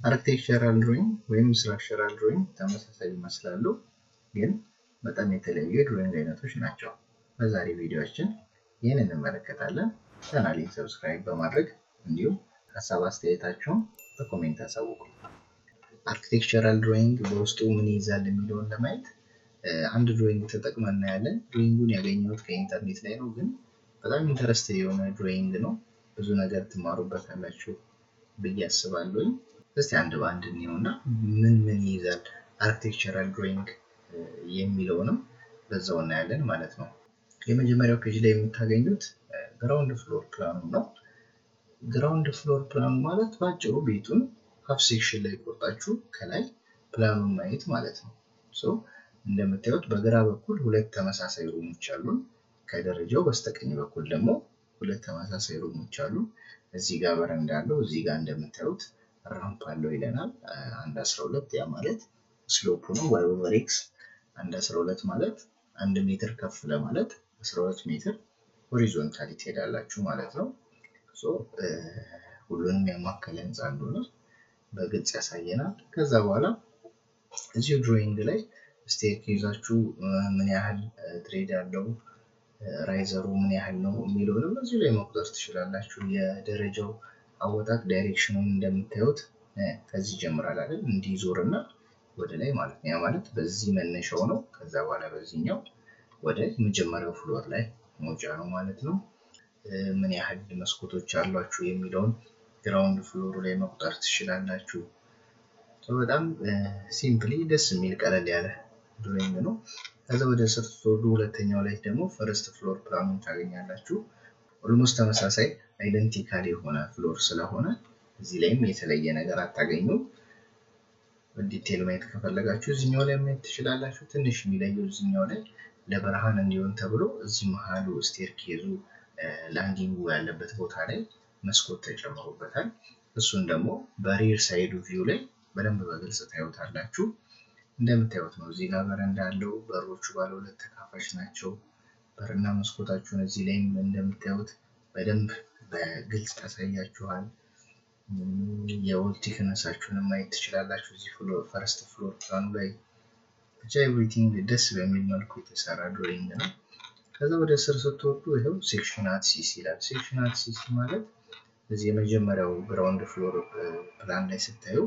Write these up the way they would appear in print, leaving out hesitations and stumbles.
አርክቴክቸራል ድሮይንግ ወይም ስትራክቸራል ድሮይንግ ተመሳሳይ ይመስላሉ፣ ግን በጣም የተለያዩ የድሮይንግ አይነቶች ናቸው። በዛሬ ቪዲዮአችን ይህንን እንመለከታለን። ቻናሌን ሰብስክራይብ በማድረግ እንዲሁም ሀሳብ አስተያየታችሁን በኮሜንት አሳውቁኝ። አርክቴክቸራል ድሮይንግ በውስጡ ምን ይይዛል የሚለውን ለማየት አንድ ድሮይንግ ተጠቅመን እናያለን። ድሮይንጉን ያገኘሁት ከኢንተርኔት ላይ ነው፣ ግን በጣም ኢንተረስቲንግ የሆነ ድሮይንግ ነው። ብዙ ነገር ትማሩበታላችሁ ብዬ አስባለሁ። እስቲ አንድ በአንድ እንየውና ምን ይይዛል አርክቴክቸራል ድሮይንግ የሚለውንም በዛው እናያለን ማለት ነው። የመጀመሪያው ፔጅ ላይ የምታገኙት ግራውንድ ፍሎር ፕላኑ ነው። ግራውንድ ፍሎር ፕላኑ ማለት ባጭሩ ቤቱን ሀፍ ሴክሽን ላይ ቆርጣችሁ ከላይ ፕላኑን ማየት ማለት ነው። እንደምታዩት በግራ በኩል ሁለት ተመሳሳይ ሩሞች አሉን። ከደረጃው በስተቀኝ በኩል ደግሞ ሁለት ተመሳሳይ ሩሞች አሉ። እዚህ ጋር በረንዳ አለው። እዚህ ጋር እንደምታዩት ራምፕ አለው ይለናል። 1.12 ያ ማለት ስሎፑ ነው። y ኦቨር x 1.12 ማለት 1 ሜትር ከፍ ለማለት 12 ሜትር ሆሪዞንታሊ ትሄዳላችሁ ማለት ነው። ሁሉንም ያማከለ ህንፃ እንደሆነ በግልጽ ያሳየናል። ከዛ በኋላ እዚሁ ድሮይንግ ላይ ስቴርኬዛችሁ ምን ያህል ትሬድ አለው፣ ራይዘሩ ምን ያህል ነው የሚለውንም እዚሁ ላይ መቁጠር ትችላላችሁ። የደረጃው አወጣጥ ዳይሬክሽኑን እንደምታዩት ከዚህ ይጀምራል አይደል? እንዲህ ዞርና ወደ ላይ ማለት ነው። ያ ማለት በዚህ መነሻው ነው። ከዛ በኋላ በዚህኛው ወደ መጀመሪያው ፍሎር ላይ መውጫ ነው ማለት ነው። ምን ያህል መስኮቶች አሏችሁ የሚለውን ግራውንድ ፍሎሩ ላይ መቁጠር ትችላላችሁ። በጣም ሲምፕሊ ደስ የሚል ቀለል ያለ ድሮይንግ ነው። ከዛ ወደ ስር ስትወርዱ ሁለተኛው ላይ ደግሞ ፈርስት ፍሎር ፕላኑን ታገኛላችሁ። ኦልሞስት ተመሳሳይ አይደንቲካል የሆነ ፍሎር ስለሆነ እዚህ ላይም የተለየ ነገር አታገኙም። በዲቴል ማየት ከፈለጋችሁ እዚህኛው ላይ ማየት ትችላላችሁ። ትንሽ የሚለየው እዚህኛው ላይ ለብርሃን እንዲሆን ተብሎ እዚህ መሃሉ ስቴርኬዙ ላንዲንጉ ያለበት ቦታ ላይ መስኮት ተጨምሮበታል። እሱን ደግሞ በሪር ሳይዱ ቪው ላይ በደንብ በግልጽ ታዩታላችሁ። እንደምታዩት ነው። እዚህ ጋር በረንዳ አለው። በሮቹ ባለ ሁለት ተካፋች ናቸው። በርና መስኮታችሁን እዚህ ላይም እንደምታዩት በደንብ በግልጽ ያሳያችኋል። የወል ቲክነሳችሁንም ማየት ትችላላችሁ እዚህ ፈርስት ፍሎር ፕላኑ ላይ። ብቻ ኤቭሪቲንግ ደስ በሚል መልኩ የተሰራ ድሮይንግ ነው። ከዛ ወደ ስር ስትወርዱ ይኸው ሴክሽን አት ሲሲ ይላል። ሴክሽን አት ሲሲ ማለት እዚህ የመጀመሪያው ግራውንድ ፍሎር ፕላን ላይ ስታዩ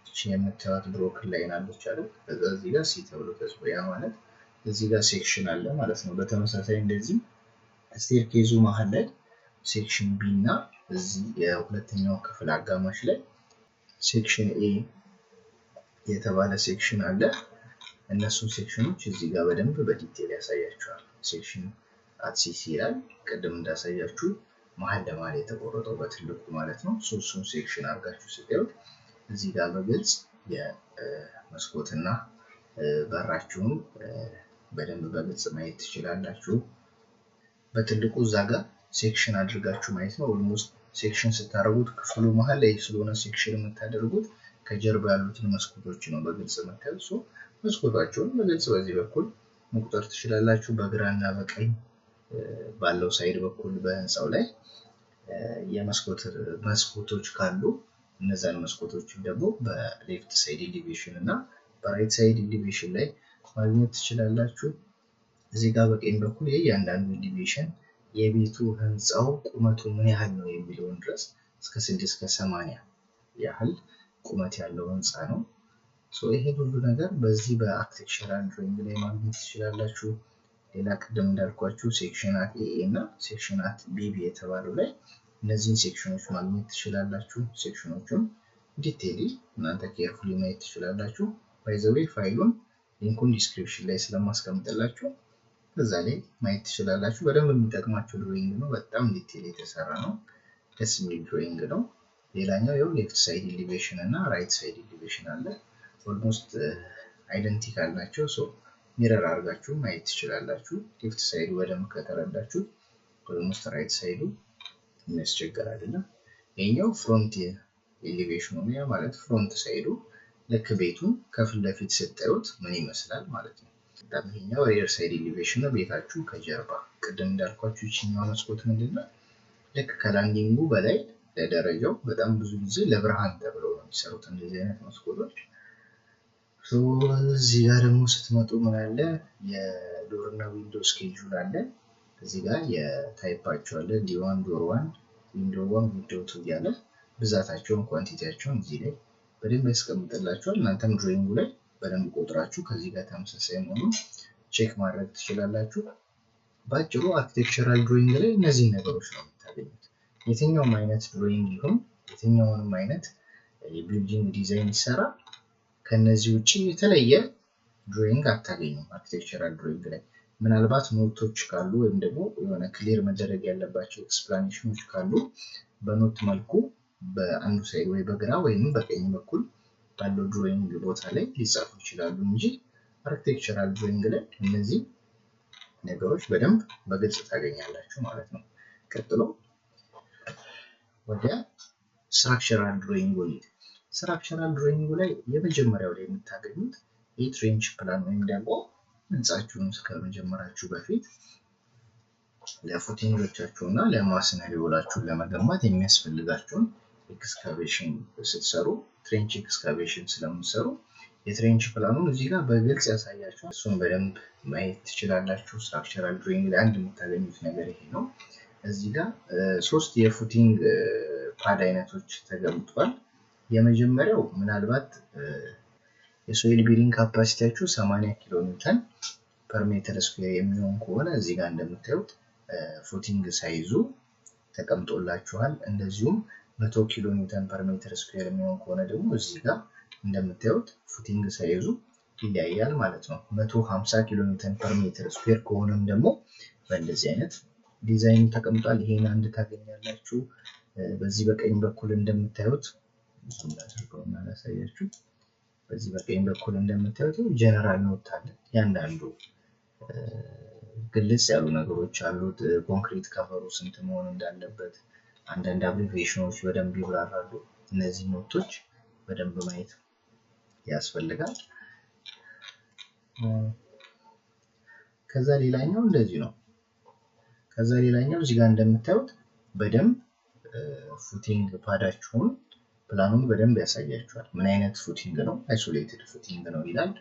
እቺ የምታዩት ብሮክን ላይን አለች አይደል? ከዛ እዚህ ጋር ሲ ተብሎ ተጽፎ ያ ማለት እዚህ ጋር ሴክሽን አለ ማለት ነው። በተመሳሳይ እንደዚህ ስቴርኬዙ መሃል ላይ ሴክሽን ቢ እና እዚህ የሁለተኛው ክፍል አጋማሽ ላይ ሴክሽን ኤ የተባለ ሴክሽን አለ። እነሱን ሴክሽኖች እዚህ ጋር በደንብ በዲቴል ያሳያቸዋል። ሴክሽን አት ሲሲ ይላል። ቅድም እንዳሳያችሁ መሃል ለመሃል የተቆረጠው በትልቁ ማለት ነው። እሱን ሴክሽን አድርጋችሁ ስታዩት እዚህ ጋር በግልጽ የመስኮትና በራችሁን በደንብ በግልጽ ማየት ትችላላችሁ። በትልቁ እዛ ጋር ሴክሽን አድርጋችሁ ማየት ነው። ኦልሞስት ሴክሽን ስታደርጉት ክፍሉ መሃል ላይ ስለሆነ ሴክሽን የምታደርጉት ከጀርባ ያሉትን መስኮቶች ነው በግልጽ የምታዩት። መስኮታቸውን በግልጽ በዚህ በኩል መቁጠር ትችላላችሁ። በግራና በቀኝ ባለው ሳይድ በኩል በህንፃው ላይ መስኮቶች ካሉ እነዛን መስኮቶችን ደግሞ በሌፍት ሳይድ ኢሊቬሽን እና በራይት ሳይድ ኢሊቬሽን ላይ ማግኘት ትችላላችሁ። እዚህ ጋር በቀኝ በኩል የእያንዳንዱ ኢሊቬሽን የቤቱ ህንፃው ቁመቱ ምን ያህል ነው የሚለውን ድረስ እስከ 6 እስከ 80 ያህል ቁመት ያለው ህንፃ ነው። ይሄ ሁሉ ነገር በዚህ በአርክቴክቸራል ድሮይንግ ላይ ማግኘት ትችላላችሁ። ሌላ ቅድም እንዳልኳችሁ ሴክሽን አት ኤ እና ሴክሽን አት ቢቢ የተባለው ላይ እነዚህን ሴክሽኖች ማግኘት ትችላላችሁ። ሴክሽኖቹን ዲቴይሊ እናንተ ኬርፉሊ ማየት ትችላላችሁ። ባይ ዘ ዌይ ፋይሉን ሊንኩን ዲስክሪፕሽን ላይ ስለማስቀምጥላችሁ እዛ ላይ ማየት ትችላላችሁ። በደንብ የሚጠቅማችሁ ድሮይንግ ነው። በጣም ዲቴይል የተሰራ ነው። ደስ የሚል ድሮይንግ ነው። ሌላኛው ያው ሌፍት ሳይድ ኢሊቬሽን እና ራይት ሳይድ ኢሊቬሽን አለ። ኦልሞስት አይደንቲካል ናቸው። ሚረር አድርጋችሁ ማየት ትችላላችሁ። ሌፍት ሳይዱ በደንብ ከተረዳችሁ ኦልሞስት ራይት ሳይዱ የሚያስቸግር አይደለም። ይሄኛው ፍሮንት ኤሊቬሽኑ ነው። ያ ማለት ፍሮንት ሳይዱ ልክ ቤቱን ከፊት ለፊት ስታዩት ምን ይመስላል ማለት ነው። ይሄኛው ሪር ሳይድ ኤሊቬሽን ነው። ቤታችሁ ከጀርባ ቅድም እንዳልኳችሁ ይችኛው መስኮት ምንድነው ልክ ከላንዲንጉ በላይ ለደረጃው በጣም ብዙ ጊዜ ለብርሃን ተብሎ ነው የሚሰሩት እንደዚህ አይነት መስኮቶች። እዚህ ጋር ደግሞ ስትመጡ ምን አለ የዶር እና ዊንዶ ስኬጁል አለ። እዚህ ጋር የታይፓቸው አለ ዲ1 ዶር 1 ዊንዶ 1 ዊንዶ 2 እያለ ብዛታቸውን ኳንቲቲያቸውን እዚህ ላይ በደንብ ያስቀምጥላችኋል። እናንተም ድሮይንጉ ላይ በደንብ ቆጥራችሁ ከዚህ ጋር ተመሳሳይ መሆኑን ቼክ ማድረግ ትችላላችሁ። ባጭሩ አርኪቴክቸራል ድሮይንግ ላይ እነዚህ ነገሮች ነው የምታገኙት። የትኛውም አይነት ድሮይንግ ይሁን የትኛውንም አይነት የቢልዲንግ ዲዛይን ይሰራ ከነዚህ ውጪ የተለየ ድሮይንግ አታገኙም አርኪቴክቸራል ድሮይንግ ላይ። ምናልባት ኖቶች ካሉ ወይም ደግሞ የሆነ ክሊር መደረግ ያለባቸው ኤክስፕላኔሽኖች ካሉ በኖት መልኩ በአንዱ ሳይድ ወይ በግራ ወይም በቀኝ በኩል ባለው ድሮይንግ ቦታ ላይ ሊጻፉ ይችላሉ እንጂ አርኪቴክቸራል ድሮይንግ ላይ እነዚህ ነገሮች በደንብ በግልጽ ታገኛላችሁ ማለት ነው። ቀጥሎ ወደ ስትራክቸራል ድሮይንግ ነው። ስትራክቸራል ድሮይንግ ላይ የመጀመሪያው ላይ የምታገኙት የትሬንች ፕላን ወይም ደግሞ ህንጻችሁን ከመጀመራችሁ በፊት ለፉቲንጎቻችሁ እና ለማስነሪ ውላችሁን ለመገንባት የሚያስፈልጋችሁን ኤክስካቬሽን ስትሰሩ ትሬንች ኤክስካቬሽን ስለምትሰሩ የትሬንች ፕላኑን እዚህ ጋር በግልጽ ያሳያችኋል። እሱን በደንብ ማየት ትችላላችሁ። ስትራክቸራል ድሮይንግ ላይ አንድ የምታገኙት ነገር ይሄ ነው። እዚህ ጋር ሶስት የፉቲንግ ፓድ አይነቶች ተቀምጧል። የመጀመሪያው ምናልባት የሶይል ቢሪንግ ካፓሲቲያችሁ 80 ኪሎ ኒውተን ፐር ሜትር ስኩዌር የሚሆን ከሆነ እዚህ ጋር እንደምታዩት ፉቲንግ ሳይዙ ተቀምጦላችኋል። እንደዚሁም 100 ኪሎ ኒውተን ፐር ሜትር ስኩዌር የሚሆን ከሆነ ደግሞ እዚህ ጋር እንደምታዩት ፉቲንግ ሳይዙ ይለያያል ማለት ነው። 150 ኪሎ ኒውተን ፐር ሜትር ስኩዌር ከሆነም ደግሞ በእንደዚህ አይነት ዲዛይን ተቀምጧል። ይሄን አንድ ታገኛላችሁ። በዚህ በቀኝ በኩል እንደምታዩት እንዳደርገውና ላሳያችሁ። በዚህ በቀኝ በኩል እንደምታዩት ጀነራል ኖት አለ። ያንዳንዱ ግልጽ ያሉ ነገሮች አሉት። ኮንክሪት ከቨሩ ስንት መሆን እንዳለበት አንዳንድ አብሪቬሽኖች በደንብ ይብራራሉ። እነዚህ ኖቶች በደንብ ማየት ያስፈልጋል። ከዛ ሌላኛው እንደዚህ ነው። ከዛ ሌላኛው እዚህ ጋር እንደምታዩት በደንብ ፉቲንግ ፓዳችሁን ፕላኑን በደንብ ያሳያችኋል። ምን አይነት ፉቲንግ ነው? አይሶሌትድ ፉቲንግ ነው ይላል።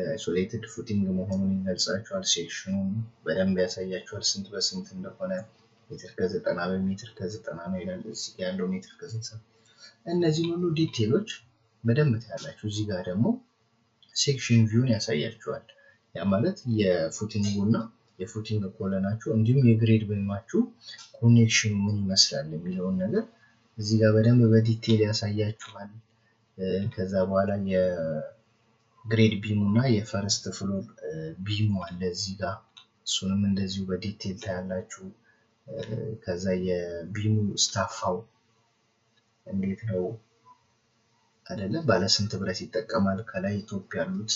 አይሶሌትድ ፉቲንግ መሆኑን ይገልጻችኋል። ሴክሽኑን በደንብ ያሳያችኋል። ስንት በስንት እንደሆነ ሜትር ከ90 በሜትር ከ90 ነው ይላል። እዚህ ያለው ሜትር ከ60። እነዚህ ሁሉ ዲቴሎች በደንብ ታያላችሁ። እዚህ ጋር ደግሞ ሴክሽን ቪውን ያሳያችኋል። ያ ማለት የፉቲንጉና የፉቲንግ ኮለናችሁ እንዲሁም የግሬድ ቢማችሁ ኮኔክሽን ምን ይመስላል የሚለውን ነገር እዚህ ጋር በደንብ በዲቴል ያሳያችኋል። ከዛ በኋላ የግሬድ ቢሙ እና የፈርስት ፍሎር ቢሙ አለ እዚህ ጋር፣ እሱንም እንደዚሁ በዲቴል ታያላችሁ። ከዛ የቢሙ ስታፋው እንዴት ነው አይደለ? ባለ ስንት ብረት ይጠቀማል? ከላይ ቶፕ ያሉት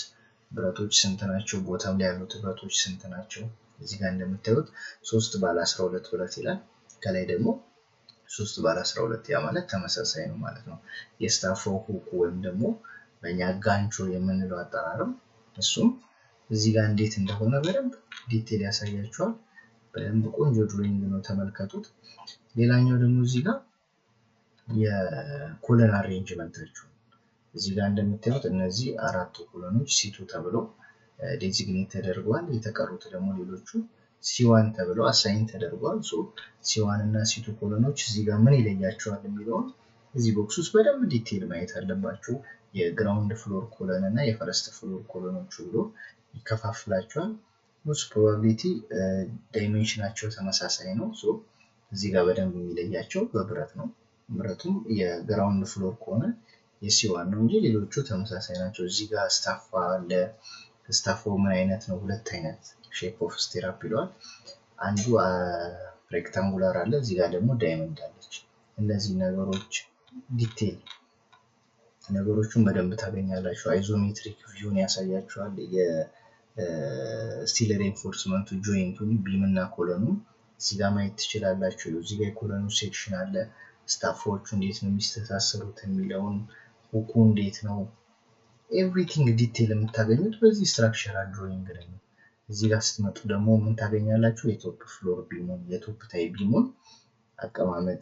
ብረቶች ስንት ናቸው? ቦታም ላይ ያሉት ብረቶች ስንት ናቸው? እዚህ ጋር እንደምታዩት 3 ባለ 12 ብረት ይላል። ከላይ ደግሞ 3 ባለ 12 ያ ማለት ተመሳሳይ ነው ማለት ነው። የስታፋው ሁክ ወይም ደግሞ በእኛ ጋንቾ የምንለው አጠራርም እሱም እዚህ ጋር እንዴት እንደሆነ በደንብ ዲቴል ያሳያችኋል። በደንብ ቆንጆ ድሮይንግ ነው፣ ተመልከቱት። ሌላኛው ደግሞ እዚህ ጋር የኮለን አሬንጅመንታችሁ እዚህ ጋር እንደምታዩት እነዚህ አራቱ ኮለኖች ሲቱ ተብለው ዴዚግኔት ተደርገዋል። የተቀሩት ደግሞ ሌሎቹ ሲዋን ተብለው አሳይን ተደርገዋል። ሲዋን እና ሲቱ ኮለኖች እዚህ ጋር ምን ይለያቸዋል የሚለውን እዚህ ቦክስ ውስጥ በደንብ ዲቴል ማየት አለባችሁ። የግራውንድ ፍሎር ኮለን እና የፈረስት ፍሎር ኮለኖች ብሎ ይከፋፍላቸዋል። ሞስት ፕሮባቢሊቲ ዳይሜንሽናቸው ተመሳሳይ ነው። እዚህ ጋር በደንብ የሚለያቸው በብረት ነው። ብረቱም የግራውንድ ፍሎር ከሆነ የሲዋን ነው እንጂ ሌሎቹ ተመሳሳይ ናቸው። እዚህ ጋር ስታፋ አለ። ስታፋው ምን አይነት ነው? ሁለት አይነት ሼፕ ኦፍ ስቲራፕ ይለዋል። አንዱ ሬክታንጉላር አለ፣ እዚህ ጋር ደግሞ ዳይመንድ አለች። እነዚህ ነገሮች ዲቴል ነገሮቹን በደንብ ታገኛላችሁ። አይዞሜትሪክ ቪውን ያሳያችኋል። የስቲል ሬንፎርስመንቱ ጆይንቱን ቢም እና ኮለኑ እዚህ ጋር ማየት ትችላላችሁ። እዚህ ጋር የኮለኑ ሴክሽን አለ። ስታፋዎቹ እንዴት ነው የሚስተሳሰሩት የሚለውን ሁኩ እንዴት ነው ኤቭሪቲንግ ዲቴል የምታገኙት በዚህ ስትራክቸራል ድሮይንግ ላይ ነው። እዚህ ጋር ስትመጡ ደግሞ ምን ታገኛላችሁ? የቶፕ ፍሎር ቢሙን የቶፕ ታይ ቢሙን አቀማመጥ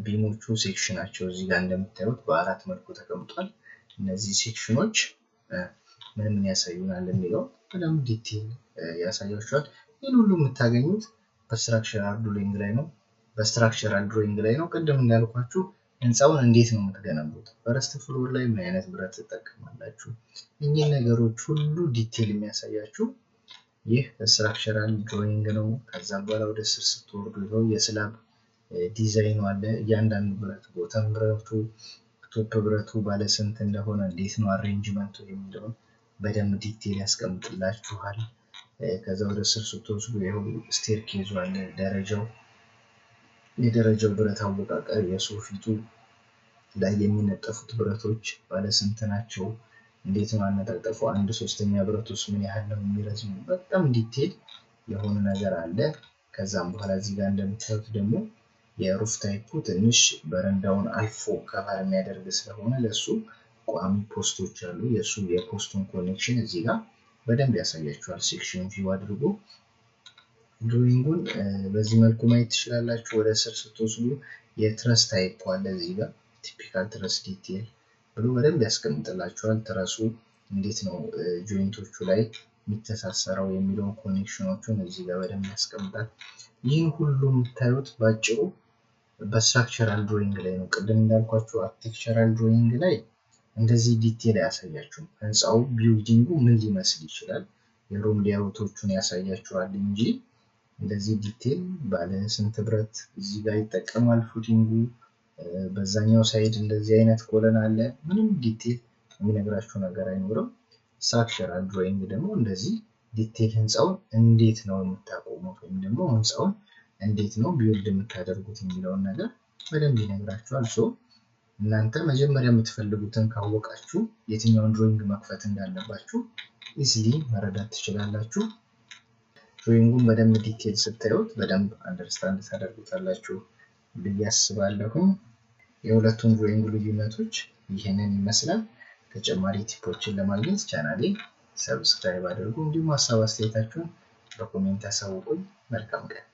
ቢሞቹ ሴክሽናቸው እዚህ ጋር እንደምታዩት በአራት መልኩ ተቀምጧል። እነዚህ ሴክሽኖች ምን ያሳዩናል የሚለው በደንብ ዲቴል ያሳያችኋል። ይህን ሁሉ የምታገኙት በስትራክቸራል ድሮይንግ ላይ ነው። በስትራክቸራል ድሮይንግ ላይ ነው። ቅድም እንዳልኳችሁ ህንፃውን እንዴት ነው የምትገነቡት? ፈረስት ፍሎር ላይ ምን አይነት ብረት ትጠቀማላችሁ? እኚህ ነገሮች ሁሉ ዲቴል የሚያሳያችሁ ይህ ስትራክቸራል ድሮይንግ ነው። ከዛ በኋላ ወደ ስር ስትወርዱ ይኸው የስላብ ዲዛይኑ አለ። እያንዳንዱ ብረት ቦተም ብረቱ፣ ቶፕ ብረቱ ባለ ስንት እንደሆነ እንዴት ነው አሬንጅመንቱ የሚለውን በደንብ ዲቴል ያስቀምጥላችኋል። ከዛ ወደ ስር ስትወስዱ ይኸው ስቴርኬዙ አለ። የደረጃው ብረት አወቃቀር፣ የሶፊቱ ላይ የሚነጠፉት ብረቶች ባለ ስንት ናቸው፣ እንዴት ነው አነጣጠፉ፣ 1/3 ብረት ውስጥ ምን ያህል ነው የሚረዝሙ፣ በጣም ዲቴል የሆነ ነገር አለ። ከዛም በኋላ እዚህ ጋር እንደምታዩት ደግሞ የሩፍ ታይፑ ትንሽ በረንዳውን አልፎ ከቨር የሚያደርግ ስለሆነ ለሱ ቋሚ ፖስቶች አሉ። የሱ የፖስቱን ኮኔክሽን እዚህ ጋር በደንብ ያሳያችኋል። ሴክሽን ቪው አድርጎ ድሮይንጉን በዚህ መልኩ ማየት ትችላላችሁ። ወደ ስር ስትወስዱ የትረስ ታይፕ አለ እዚህ ጋር ቲፒካል ትረስ ዲቴል ብሎ በደንብ ያስቀምጥላችኋል። ትረሱ እንዴት ነው ጆይንቶቹ ላይ የሚተሳሰረው የሚለውን ኮኔክሽኖቹን እዚህ ጋር በደንብ ያስቀምጣል። ይህን ሁሉ የምታዩት ባጭሩ በስትራክቸራል ድሮይንግ ላይ ነው። ቅድም እንዳልኳችሁ አርክቴክቸራል ድሮይንግ ላይ እንደዚህ ዲቴል አያሳያችሁም። ህንፃው ቢልዲንጉ ምን ሊመስል ይችላል የሩም ሌአውቶቹን ያሳያችኋል እንጂ እንደዚህ ዲቴል ባለ ስንት ብረት እዚህ ጋር ይጠቀማል ፉቲንጉ፣ በዛኛው ሳይድ እንደዚህ አይነት ኮለን አለ፣ ምንም ዲቴል የሚነግራችሁ ነገር አይኖርም። ስትራክቸራል ድሮይንግ ደግሞ እንደዚህ ዲቴል ህንፃውን እንዴት ነው የምታቆሙት ወይም ደግሞ ህንፃውን እንዴት ነው ቢልድ የምታደርጉት የሚለውን ነገር በደንብ ይነግራችኋል። ሶ እናንተ መጀመሪያ የምትፈልጉትን ካወቃችሁ የትኛውን ድሮይንግ መክፈት እንዳለባችሁ ኢዚሊ መረዳት ትችላላችሁ። ድሮይንጉን በደንብ ዲቴል ስታዩት በደንብ አንደርስታንድ ታደርጉታላችሁ ብዬ አስባለሁ። የሁለቱን ድሮይንግ ልዩነቶች ይህንን ይመስላል። ተጨማሪ ቲፖችን ለማግኘት ቻናሌ ሰብስክራይብ አድርጉ። እንዲሁም ሀሳብ አስተያየታችሁን በኮሜንት አሳውቁኝ። መልካም ቀን።